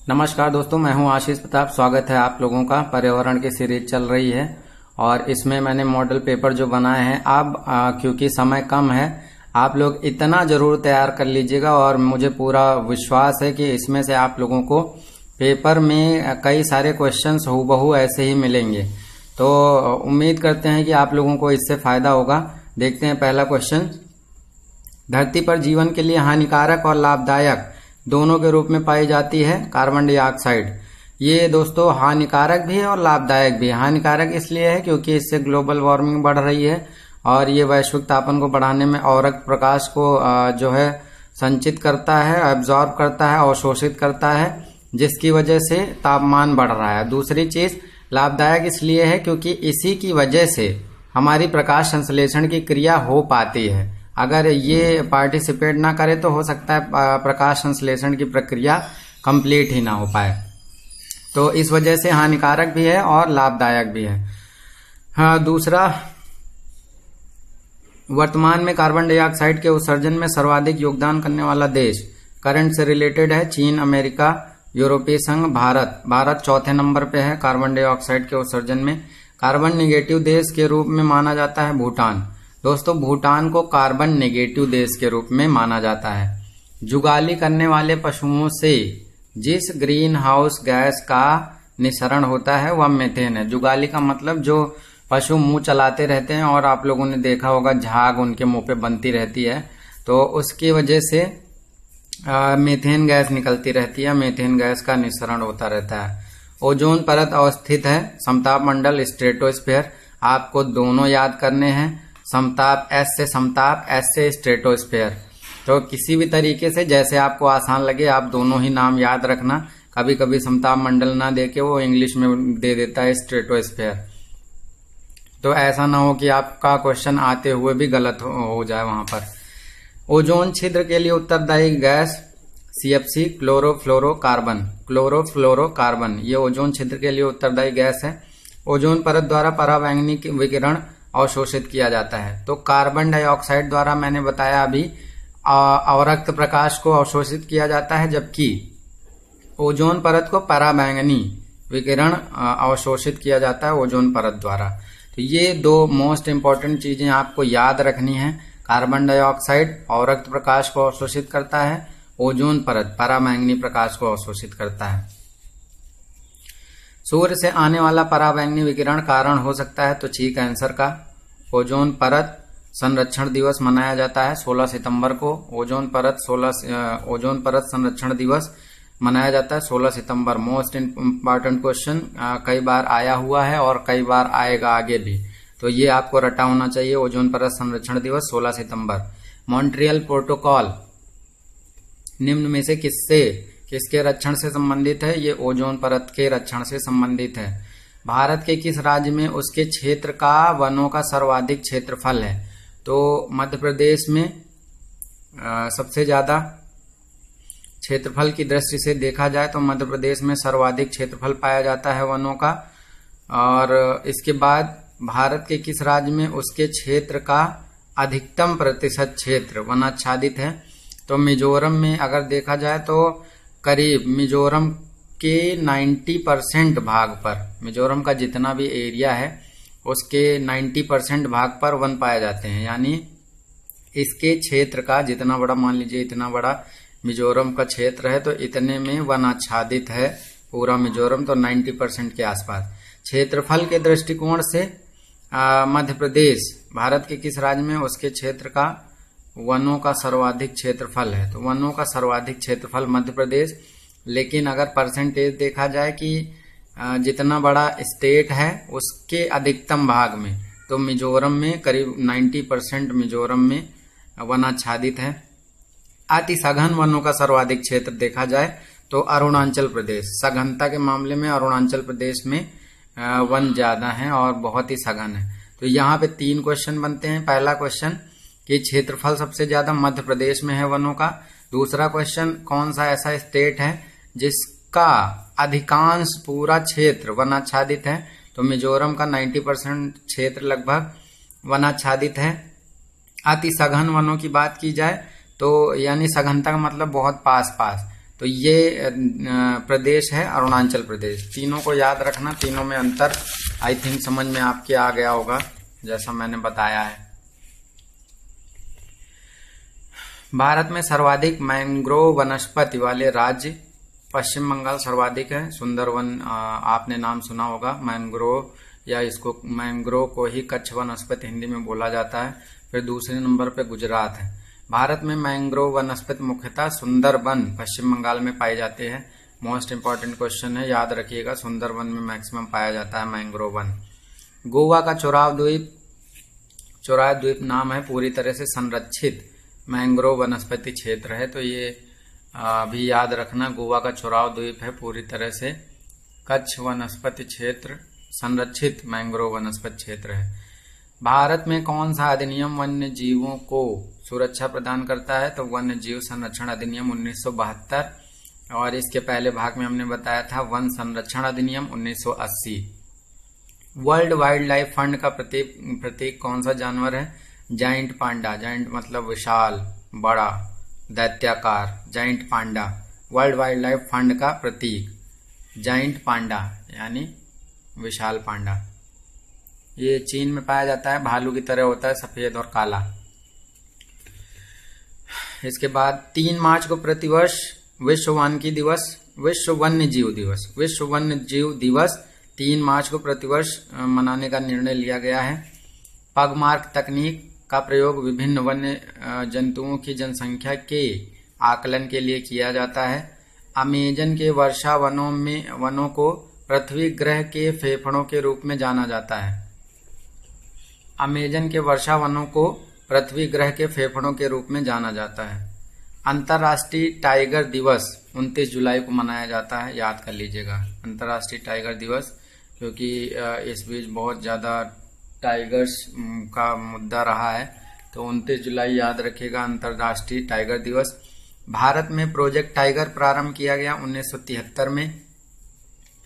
नमस्कार दोस्तों, मैं हूं आशीष प्रताप। स्वागत है आप लोगों का। पर्यावरण की सीरीज चल रही है और इसमें मैंने मॉडल पेपर जो बनाए हैं अब क्योंकि समय कम है, आप लोग इतना जरूर तैयार कर लीजिएगा और मुझे पूरा विश्वास है कि इसमें से आप लोगों को पेपर में कई सारे क्वेश्चंस हूबहू ऐसे ही मिलेंगे। तो उम्मीद करते हैं कि आप लोगों को इससे फायदा होगा। देखते हैं पहला क्वेश्चन। धरती पर जीवन के लिए हानिकारक और लाभदायक दोनों के रूप में पाई जाती है कार्बन डाइऑक्साइड। ये दोस्तों हानिकारक भी है और लाभदायक भी है। हानिकारक इसलिए है क्योंकि इससे ग्लोबल वार्मिंग बढ़ रही है और ये वैश्विक तापन को बढ़ाने में औरक प्रकाश को जो है संचित करता है, एब्जॉर्ब करता है, अवशोषित करता है, जिसकी वजह से तापमान बढ़ रहा है। दूसरी चीज लाभदायक इसलिए है क्योंकि इसी की वजह से हमारी प्रकाश संश्लेषण की क्रिया हो पाती है। अगर ये पार्टिसिपेट ना करे तो हो सकता है प्रकाश संश्लेषण की प्रक्रिया कंप्लीट ही ना हो पाए। तो इस वजह से हानिकारक भी है और लाभदायक भी है। हाँ, दूसरा, वर्तमान में कार्बन डाइऑक्साइड के उत्सर्जन में सर्वाधिक योगदान करने वाला देश करंट से रिलेटेड है चीन, अमेरिका, यूरोपीय संघ, भारत चौथे नंबर पे है कार्बन डाइऑक्साइड के उत्सर्जन में। कार्बन नेगेटिव देश के रूप में माना जाता है भूटान। दोस्तों, भूटान को कार्बन नेगेटिव देश के रूप में माना जाता है। जुगाली करने वाले पशुओं से जिस ग्रीन हाउस गैस का निस्सरण होता है वह मीथेन है। जुगाली का मतलब जो पशु मुंह चलाते रहते हैं और आप लोगों ने देखा होगा झाग उनके मुंह पे बनती रहती है, तो उसकी वजह से मीथेन गैस निकलती रहती है। मीथेन गैस का निस्सरण होता रहता है। ओजोन परत अवस्थित है समताप मंडल, स्ट्रेटोस्फीयर। आपको दोनों याद करने हैं, समताप एस से समताप, एस से स्ट्रेटोस्फीयर। तो किसी भी तरीके से जैसे आपको आसान लगे आप दोनों ही नाम याद रखना। कभी कभी समताप मंडल ना देके वो इंग्लिश में दे देता है स्ट्रेटोस्फीयर, तो ऐसा ना हो कि आपका क्वेश्चन आते हुए भी गलत हो जाए वहां पर। ओजोन छिद्र के लिए उत्तरदायी गैस CFC, क्लोरोफ्लोरोकार्बन। क्लोरोफ्लोरोकार्बन ये ओजोन छिद्र के लिए उत्तरदायी गैस है। ओजोन परत द्वारा पराबैंगनी विकिरण अवशोषित किया जाता है। तो कार्बन डाइऑक्साइड द्वारा मैंने बताया अभी अवरक्त प्रकाश को अवशोषित किया जाता है, जबकि ओजोन परत को पराबैंगनी विकिरण अवशोषित किया जाता है ओजोन परत द्वारा। तो ये दो मोस्ट इंपॉर्टेंट चीजें आपको याद रखनी है। कार्बन डाइऑक्साइड अवरक्त प्रकाश को अवशोषित करता है, ओजोन परत पराबैंगनी प्रकाश को अवशोषित करता है। सूर्य से आने वाला पराबैंगनी विकिरण कारण हो सकता है, तो ठीक आंसर का ओजोन परत संरक्षण दिवस मनाया जाता है 16 सितंबर को। ओजोन परत संरक्षण दिवस मनाया जाता है 16 सितंबर। मोस्ट इम्पॉर्टेंट क्वेश्चन कई बार आया हुआ है और कई बार आएगा आगे भी, तो ये आपको रटा होना चाहिए। ओजोन परत संरक्षण दिवस 16 सितंबर। मॉन्ट्रियल प्रोटोकॉल निम्न में से किसके रक्षण से संबंधित है? ये ओजोन परत के रक्षण से संबंधित है। भारत के किस राज्य में उसके क्षेत्र का वनों का सर्वाधिक क्षेत्रफल है? तो मध्य प्रदेश में सबसे ज्यादा क्षेत्रफल की दृष्टि से देखा जाए तो मध्य प्रदेश में सर्वाधिक क्षेत्रफल पाया जाता है वनों का। और इसके बाद भारत के किस राज्य में उसके क्षेत्र का अधिकतम प्रतिशत क्षेत्र वनाच्छादित है? तो मिजोरम में अगर देखा जाए तो करीब मिजोरम के 90% भाग पर, मिजोरम का जितना भी एरिया है उसके 90% भाग पर वन पाए जाते हैं। यानी इसके क्षेत्र का जितना बड़ा, मान लीजिए इतना बड़ा मिजोरम का क्षेत्र है तो इतने में वन आच्छादित है पूरा मिजोरम, तो 90% के आसपास। क्षेत्रफल के दृष्टिकोण से मध्य प्रदेश भारत के किस राज्य में उसके क्षेत्र का वनों का सर्वाधिक क्षेत्रफल है? तो वनों का सर्वाधिक क्षेत्रफल मध्य प्रदेश। लेकिन अगर परसेंटेज देखा जाए कि जितना बड़ा स्टेट है उसके अधिकतम भाग में, तो मिजोरम में करीब 90% मिजोरम में वनाच्छादित है। अति सघन वनों का सर्वाधिक क्षेत्र देखा जाए तो अरुणाचल प्रदेश, सघनता के मामले में अरुणाचल प्रदेश में वन ज्यादा है और बहुत ही सघन है। तो यहाँ पे 3 क्वेश्चन बनते हैं। पहला क्वेश्चन कि क्षेत्रफल सबसे ज्यादा मध्य प्रदेश में है वनों का। दूसरा क्वेश्चन, कौन सा ऐसा स्टेट है जिसका अधिकांश पूरा क्षेत्र वनाच्छादित है? तो मिजोरम का 90% क्षेत्र लगभग वनाच्छादित है। अति सघन वनों की बात की जाए तो यानी सघनता का मतलब बहुत पास पास, तो ये प्रदेश है अरुणाचल प्रदेश। तीनों को याद रखना, तीनों में अंतर आई थिंक समझ में आपके आ गया होगा जैसा मैंने बताया है। भारत में सर्वाधिक मैंग्रोव वनस्पति वाले राज्य पश्चिम बंगाल सर्वाधिक है। सुंदरवन आपने नाम सुना होगा। मैंग्रोव या इसको मैंग्रोव को ही कच्छ वनस्पति हिंदी में बोला जाता है। फिर दूसरे नंबर पे गुजरात है। भारत में मैंग्रोव वनस्पति मुख्यतः सुंदरबन पश्चिम बंगाल में पाए जाते हैं। मोस्ट इंपॉर्टेंट क्वेश्चन है, याद रखिएगा। सुंदरबन में मैक्सिमम पाया जाता है मैंग्रोव वन। गोवा का चोराव द्वीप नाम है पूरी तरह से संरक्षित मैंग्रोव वनस्पति क्षेत्र है। तो ये भी याद रखना, गोवा का चोराव द्वीप है पूरी तरह से कच्छ वनस्पति क्षेत्र संरक्षित मैंग्रोव वनस्पति क्षेत्र है। भारत में कौन सा अधिनियम वन्य जीवों को सुरक्षा प्रदान करता है? तो वन्य जीव संरक्षण अधिनियम 1972, और इसके पहले भाग में हमने बताया था वन संरक्षण अधिनियम 1980। वर्ल्ड वाइल्ड लाइफ फंड का प्रतीक कौन सा जानवर है? Giant panda. जाइंट मतलब विशाल, बड़ा, दैत्याकार, giant panda. World wild life fund का प्रतीक जाइंट पांडा यानी विशाल पांडा। ये चीन में पाया जाता है, भालू की तरह होता है, सफेद और काला। इसके बाद 3 मार्च को प्रतिवर्ष विश्व वन्य जीव दिवस 3 मार्च को प्रतिवर्ष मनाने का निर्णय लिया गया है। पगमार्क तकनीक का प्रयोग विभिन्न वन्य जंतुओं की जनसंख्या के आकलन के लिए किया जाता है। अमेजन के वर्षा वनों को पृथ्वी ग्रह के फेफड़ों के रूप में जाना जाता है। अमेजन के वर्षा वनों को पृथ्वी ग्रह के फेफड़ों के रूप में जाना जाता है। अंतर्राष्ट्रीय टाइगर दिवस 29 जुलाई को मनाया जाता है, याद कर लीजिएगा अंतर्राष्ट्रीय टाइगर दिवस, क्योंकि इस बीच बहुत ज्यादा टाइगर्स का मुद्दा रहा है। तो 29 जुलाई याद रखिएगा, अंतर्राष्ट्रीय टाइगर दिवस। भारत में प्रोजेक्ट टाइगर प्रारंभ किया गया 1973 में।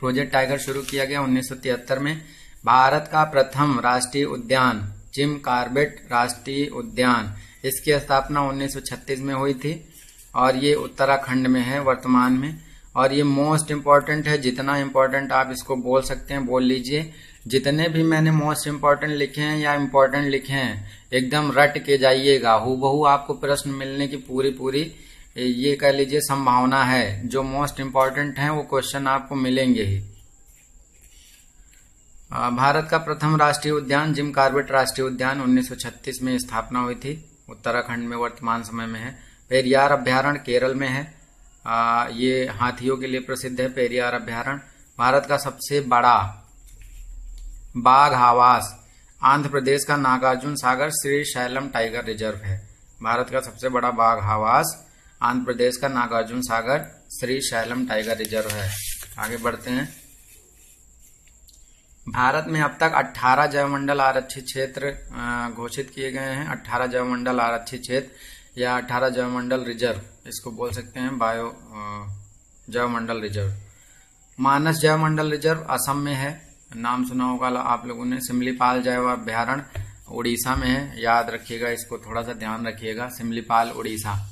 प्रोजेक्ट टाइगर शुरू किया गया 1973 में। भारत का प्रथम राष्ट्रीय उद्यान जिम कॉर्बेट राष्ट्रीय उद्यान, इसकी स्थापना 1936 में हुई थी और ये उत्तराखंड में है वर्तमान में। और ये मोस्ट इम्पोर्टेंट है, जितना इम्पोर्टेंट आप इसको बोल सकते हैं बोल लीजिए। जितने भी मैंने मोस्ट इम्पोर्टेंट लिखे हैं या इम्पोर्टेंट लिखे हैं एकदम रट के जाइएगा, हूबहू आपको प्रश्न मिलने की पूरी ये कह लीजिए संभावना है। जो मोस्ट इम्पोर्टेंट है वो क्वेश्चन आपको मिलेंगे ही। भारत का प्रथम राष्ट्रीय उद्यान जिम कॉर्बेट राष्ट्रीय उद्यान 1936 में स्थापना हुई थी, उत्तराखंड में वर्तमान समय में है। पेरियार अभ्यारण्य केरल में है, ये हाथियों के लिए प्रसिद्ध है पेरियार अभ्यारण्य। भारत का सबसे बड़ा बाघ आवास आंध्र प्रदेश का नागार्जुन सागर श्री शैलम टाइगर रिजर्व है। भारत का सबसे बड़ा बाघ आवास आंध्र प्रदेश का नागार्जुन सागर श्री शैलम टाइगर रिजर्व है। आगे बढ़ते हैं। भारत में अब तक 18 जैवमंडल आरक्षित क्षेत्र घोषित किए गए हैं। 18 जैवमंडल आरक्षित क्षेत्र या 18 जैवमंडल रिजर्व, इसको बोल सकते हैं बायो जैवमंडल रिजर्व। मानस जैवमंडल रिजर्व असम में है, नाम सुना होगा आप लोगों ने। सिमलीपाल जैव अभ्यारण्य उड़ीसा में है, याद रखिएगा, इसको थोड़ा सा ध्यान रखिएगा, सिमलीपाल उड़ीसा।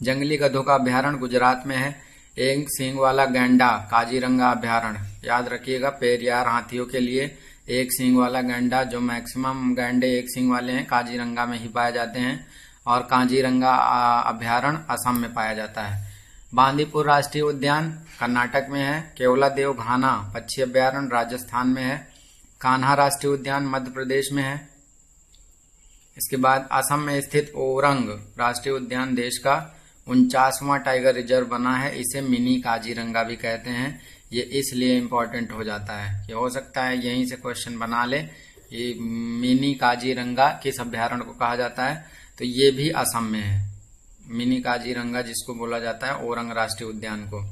जंगली गधों का अभ्यारण्य गुजरात में है। एक सींग वाला गैंडा काजीरंगा अभ्यारण्य, याद रखिएगा, पेरियार हाथियों के लिए एक सींग वाला गैंडा, जो मैक्सिमम गैंडे एक सींग वाले हैं काजीरंगा में ही पाए जाते हैं, और काजीरंगा अभ्यारण्य असम में पाया जाता है। बांदीपुर राष्ट्रीय उद्यान कर्नाटक में है। केवलादेव घाना पक्षी अभ्यारण्य राजस्थान में है। कान्हा राष्ट्रीय उद्यान मध्य प्रदेश में है। इसके बाद असम में स्थित ओरंग राष्ट्रीय उद्यान देश का 49वां टाइगर रिजर्व बना है। इसे मिनी काजीरंगा भी कहते हैं। ये इसलिए इम्पोर्टेंट हो जाता है कि हो सकता है यहीं से क्वेश्चन बना ले, ये मिनी काजीरंगा किस अभ्यारण्य को कहा जाता है, तो ये भी असम में है। मिनी काजीरंगा जिसको बोला जाता है ओरंग राष्ट्रीय उद्यान को।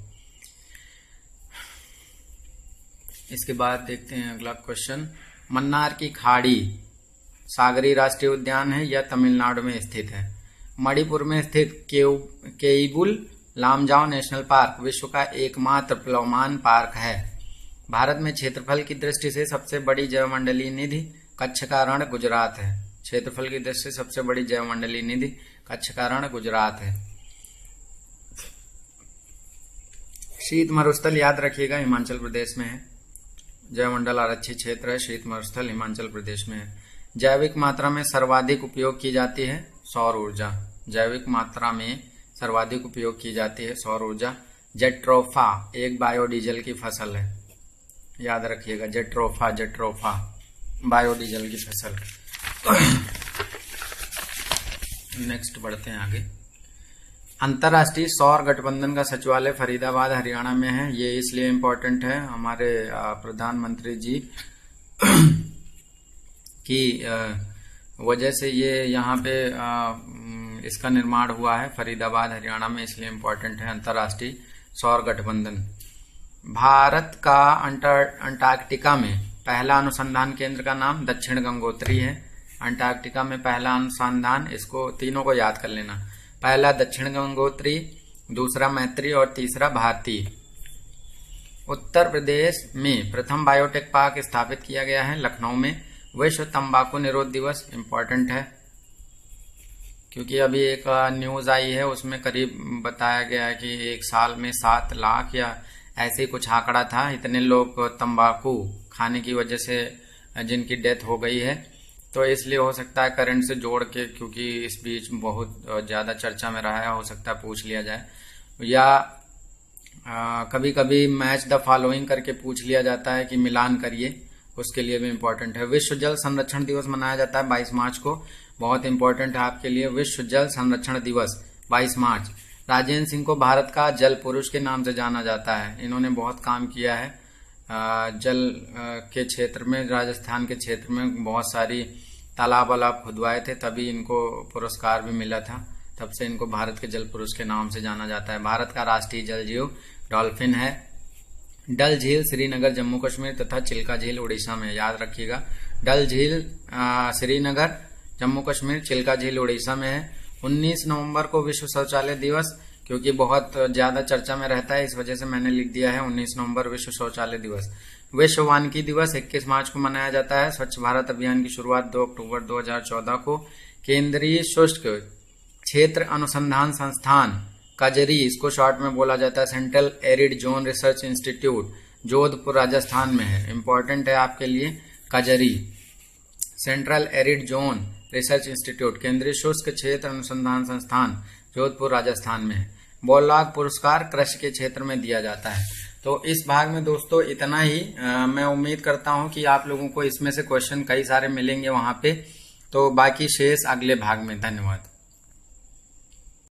इसके बाद देखते हैं अगला क्वेश्चन। मन्नार की खाड़ी सागरी राष्ट्रीय उद्यान है या तमिलनाडु में स्थित है। मणिपुर में स्थित केइबुल लामजाओ नेशनल पार्क विश्व का एकमात्र प्लवमान पार्क है। भारत में क्षेत्रफल की दृष्टि से सबसे बड़ी जैवमंडलीय निधि कच्छ का रण गुजरात है। क्षेत्रफल की दृष्टि से सबसे बड़ी जैवमंडलीय निधि कच्छ का रण गुजरात है। शीत मरुस्थल याद रखिएगा हिमाचल प्रदेश में है। जयमंडल आरक्षित क्षेत्र है, शीत मरुस्थल हिमाचल प्रदेश में है। जैविक मात्रा में सर्वाधिक उपयोग की जाती है सौर ऊर्जा। जैविक मात्रा में सर्वाधिक उपयोग की जाती है सौर ऊर्जा। जेट्रोफा एक बायोडीजल की फसल है, याद रखिएगा। जेट्रोफा बायोडीजल की फसल। नेक्स्ट बढ़ते हैं आगे। अंतर्राष्ट्रीय सौर गठबंधन का सचिवालय फरीदाबाद हरियाणा में है। ये इसलिए इम्पोर्टेंट है, हमारे प्रधानमंत्री जी की वजह से ये यहाँ पे इसका निर्माण हुआ है फरीदाबाद हरियाणा में, इसलिए इम्पोर्टेंट है अंतर्राष्ट्रीय सौर गठबंधन। भारत का अंटार्कटिका में पहला अनुसंधान केंद्र का नाम दक्षिण गंगोत्री है। अंटार्कटिका में पहला अनुसंधान, इसको तीनों को याद कर लेना। पहला दक्षिण गंगोत्री, दूसरा मैत्री और तीसरा भारती। उत्तर प्रदेश में प्रथम बायोटेक पार्क स्थापित किया गया है लखनऊ में। विश्व तंबाकू निरोध दिवस इम्पोर्टेंट है, क्योंकि अभी एक न्यूज आई है, उसमें करीब बताया गया है कि एक साल में 7 लाख या ऐसे ही कुछ आंकड़ा था, इतने लोग तंबाकू खाने की वजह से जिनकी डेथ हो गई है। तो इसलिए हो सकता है करंट से जोड़ के, क्योंकि इस बीच बहुत ज्यादा चर्चा में रहा है, हो सकता है पूछ लिया जाए, या कभी कभी मैच द फॉलोइंग करके पूछ लिया जाता है कि मिलान करिए, उसके लिए भी इम्पोर्टेंट है। विश्व जल संरक्षण दिवस मनाया जाता है 22 मार्च को, बहुत इंपॉर्टेंट है आपके लिए। विश्व जल संरक्षण दिवस 22 मार्च। राजेंद्र सिंह को भारत का जल पुरुष के नाम से जाना जाता है। इन्होंने बहुत काम किया है जल के क्षेत्र में, राजस्थान के क्षेत्र में बहुत सारी तालाब वालाब खुदवाए थे, तभी इनको पुरस्कार भी मिला था। तब से इनको भारत के जल पुरुष के नाम से जाना जाता है। भारत का राष्ट्रीय जल जीव डॉल्फिन है। डल झील श्रीनगर जम्मू कश्मीर तथा चिल्का झील उड़ीसा में, याद रखिएगा। डल झील श्रीनगर जम्मू कश्मीर, चिल्का झील उड़ीसा में है। 19 नवंबर को विश्व शौचालय दिवस, क्योंकि बहुत ज्यादा चर्चा में रहता है, इस वजह से मैंने लिख दिया है 19 नवंबर विश्व शौचालय दिवस। विश्व वानिकी दिवस 21 मार्च को मनाया जाता है। स्वच्छ भारत अभियान की शुरुआत 2 अक्टूबर 2014 को। केंद्रीय शुष्क क्षेत्र अनुसंधान संस्थान कजरी, इसको शॉर्ट में बोला जाता है, Central Arid Zone Research Institute, Jodhpur Rajasthan में है। इंपॉर्टेंट है आपके लिए कजरी, Central Arid Zone Research Institute, केंद्रीय शुष्क क्षेत्र अनुसंधान संस्थान, जोधपुर राजस्थान में है। बौलाग पुरस्कार कृषि के क्षेत्र में दिया जाता है। तो इस भाग में दोस्तों इतना ही। मैं उम्मीद करता हूं कि आप लोगों को इसमें से क्वेश्चन कई सारे मिलेंगे वहां पे। तो बाकी शेष अगले भाग में। धन्यवाद।